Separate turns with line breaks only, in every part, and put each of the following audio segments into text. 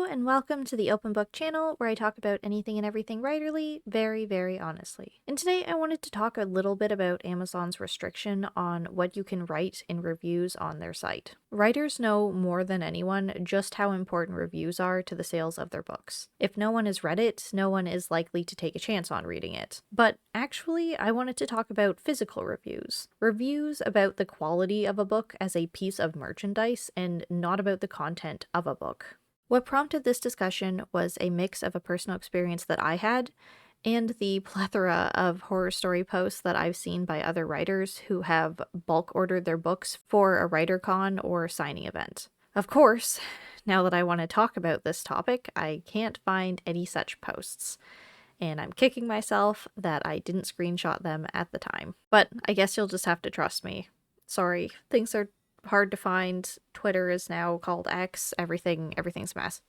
and welcome to the Open Book channel where I talk about anything and everything writerly, very, very honestly. And today I wanted to talk a little bit about Amazon's restriction on what you can write in reviews on their site. Writers know more than anyone just how important reviews are to the sales of their books. If no one has read it, no one is likely to take a chance on reading it. But actually, I wanted to talk about physical reviews. Reviews about the quality of a book as a piece of merchandise and not about the content of a book. What prompted this discussion was a mix of a personal experience that I had and the plethora of horror story posts that I've seen by other writers who have bulk ordered their books for a WriterCon or signing event. Of course, now that I want to talk about this topic, I can't find any such posts, and I'm kicking myself that I didn't screenshot them at the time. But I guess you'll just have to trust me. Sorry, things are hard to find. Twitter is now called X. Everything's a mess.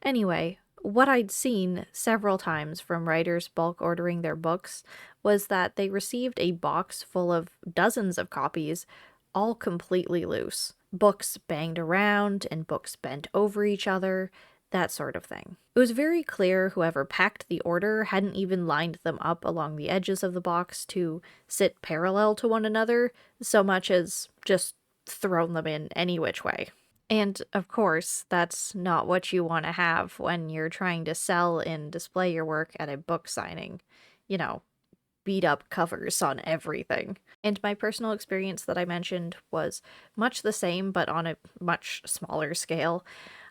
Anyway, what I'd seen several times from writers bulk ordering their books was that they received a box full of dozens of copies, all completely loose. Books banged around and books bent over each other, that sort of thing. It was very clear whoever packed the order hadn't even lined them up along the edges of the box to sit parallel to one another, so much as just thrown them in any which way. And of course, that's not what you want to have when you're trying to sell and display your work at a book signing. You know, beat up covers on everything. And my personal experience that I mentioned was much the same, but on a much smaller scale.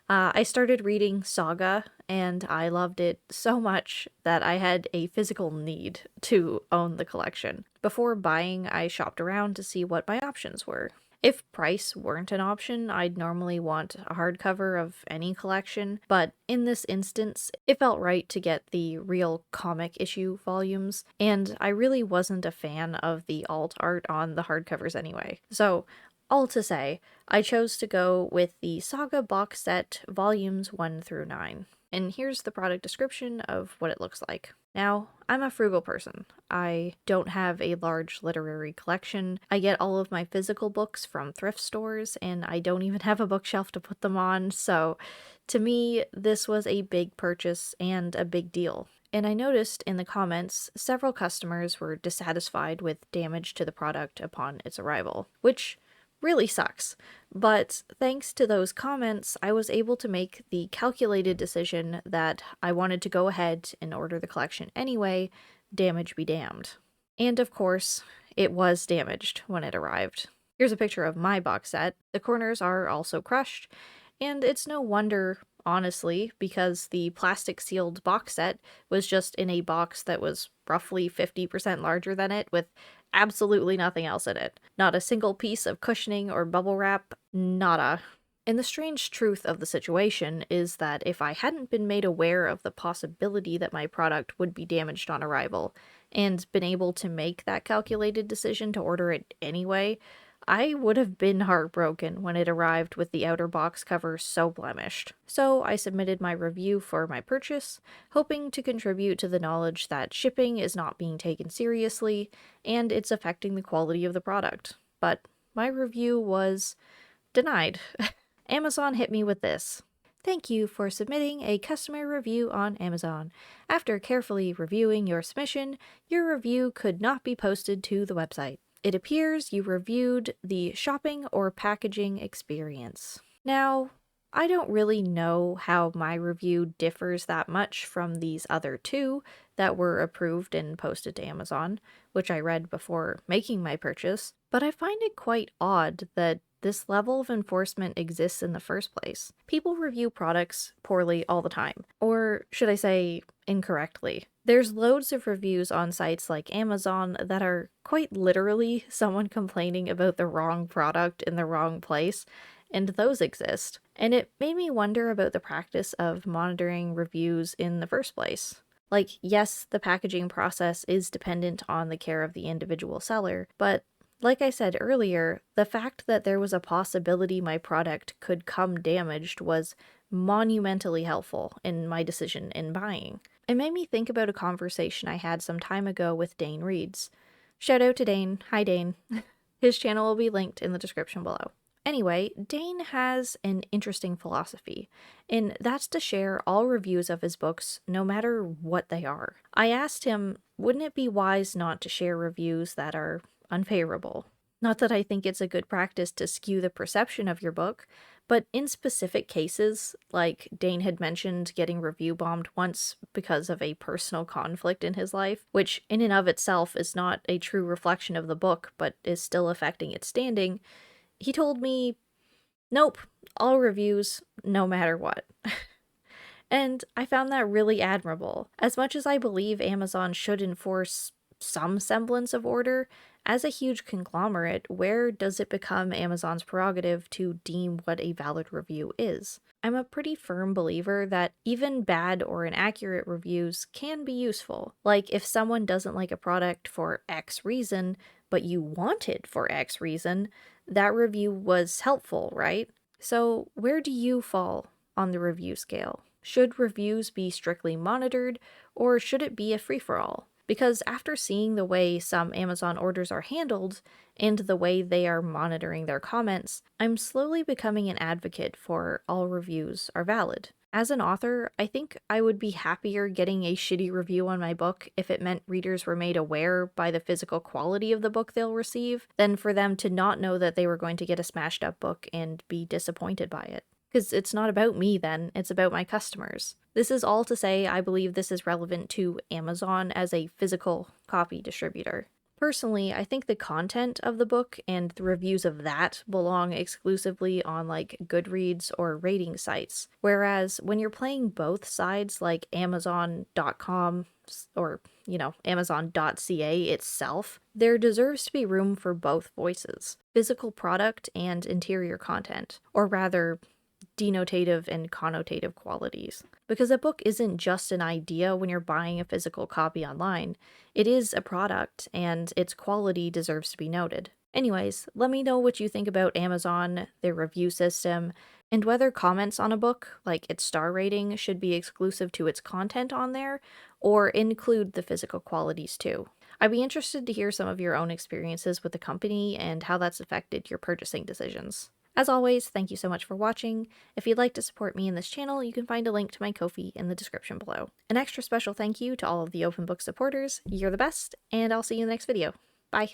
I started reading Saga, and I loved it so much that I had a physical need to own the collection. Before buying, I shopped around to see what my options were. If price weren't an option, I'd normally want a hardcover of any collection, but in this instance, it felt right to get the real comic issue volumes, and I really wasn't a fan of the alt art on the hardcovers anyway. So, all to say, I chose to go with the Saga box set volumes 1 through 9. And here's the product description of what it looks like. Now, I'm a frugal person. I don't have a large literary collection. I get all of my physical books from thrift stores, and I don't even have a bookshelf to put them on, so to me, this was a big purchase and a big deal. And I noticed in the comments, several customers were dissatisfied with damage to the product upon its arrival, which really sucks. But thanks to those comments, I was able to make the calculated decision that I wanted to go ahead and order the collection anyway, damage be damned. And of course, it was damaged when it arrived. Here's a picture of my box set. The corners are also crushed, and it's no wonder, honestly, because the plastic sealed box set was just in a box that was roughly 50% larger than it, with absolutely nothing else in it. Not a single piece of cushioning or bubble wrap, nada. And the strange truth of the situation is that if I hadn't been made aware of the possibility that my product would be damaged on arrival, and been able to make that calculated decision to order it anyway, I would have been heartbroken when it arrived with the outer box cover so blemished. So I submitted my review for my purchase, hoping to contribute to the knowledge that shipping is not being taken seriously, and it's affecting the quality of the product. But my review was denied. Amazon hit me with this. Thank you for submitting a customer review on Amazon. After carefully reviewing your submission, your review could not be posted to the website. It appears you reviewed the shopping or packaging experience. Now, I don't really know how my review differs that much from these other two that were approved and posted to Amazon, which I read before making my purchase, but I find it quite odd that this level of enforcement exists in the first place. People review products poorly all the time, or should I say, incorrectly. There's loads of reviews on sites like Amazon that are quite literally someone complaining about the wrong product in the wrong place, and those exist. And it made me wonder about the practice of monitoring reviews in the first place. Like, yes, the packaging process is dependent on the care of the individual seller, but like I said earlier, the fact that there was a possibility my product could come damaged was monumentally helpful in my decision in buying. It made me think about a conversation I had some time ago with Dane Reads. Shout out to Dane. Hi, Dane. His channel will be linked in the description below. Anyway, Dane has an interesting philosophy, and that's to share all reviews of his books, no matter what they are. I asked him, wouldn't it be wise not to share reviews that are unfavorable? Not that I think it's a good practice to skew the perception of your book, but in specific cases, like Dane had mentioned getting review bombed once because of a personal conflict in his life, which in and of itself is not a true reflection of the book, but is still affecting its standing, he told me, nope, all reviews, no matter what. And I found that really admirable. As much as I believe Amazon should enforce some semblance of order, as a huge conglomerate, where does it become Amazon's prerogative to deem what a valid review is? I'm a pretty firm believer that even bad or inaccurate reviews can be useful. Like, if someone doesn't like a product for X reason, but you want it for X reason, that review was helpful, right? So, where do you fall on the review scale? Should reviews be strictly monitored, or should it be a free-for-all? Because after seeing the way some Amazon orders are handled, and the way they are monitoring their comments, I'm slowly becoming an advocate for all reviews are valid. As an author, I think I would be happier getting a shitty review on my book if it meant readers were made aware by the physical quality of the book they'll receive, than for them to not know that they were going to get a smashed up book and be disappointed by it. Because it's not about me then, it's about my customers. This is all to say I believe this is relevant to Amazon as a physical copy distributor. Personally, I think the content of the book and the reviews of that belong exclusively on like Goodreads or rating sites, whereas when you're playing both sides like Amazon.com or, Amazon.ca itself, there deserves to be room for both voices, physical product and interior content, or rather, denotative and connotative qualities. Because a book isn't just an idea when you're buying a physical copy online, it is a product, and its quality deserves to be noted. Anyways, let me know what you think about Amazon, their review system, and whether comments on a book, like its star rating, should be exclusive to its content on there, or include the physical qualities too. I'd be interested to hear some of your own experiences with the company and how that's affected your purchasing decisions. As always, thank you so much for watching. If you'd like to support me in this channel, you can find a link to my Ko-fi in the description below. An extra special thank you to all of the open book supporters. You're the best, and I'll see you in the next video. Bye!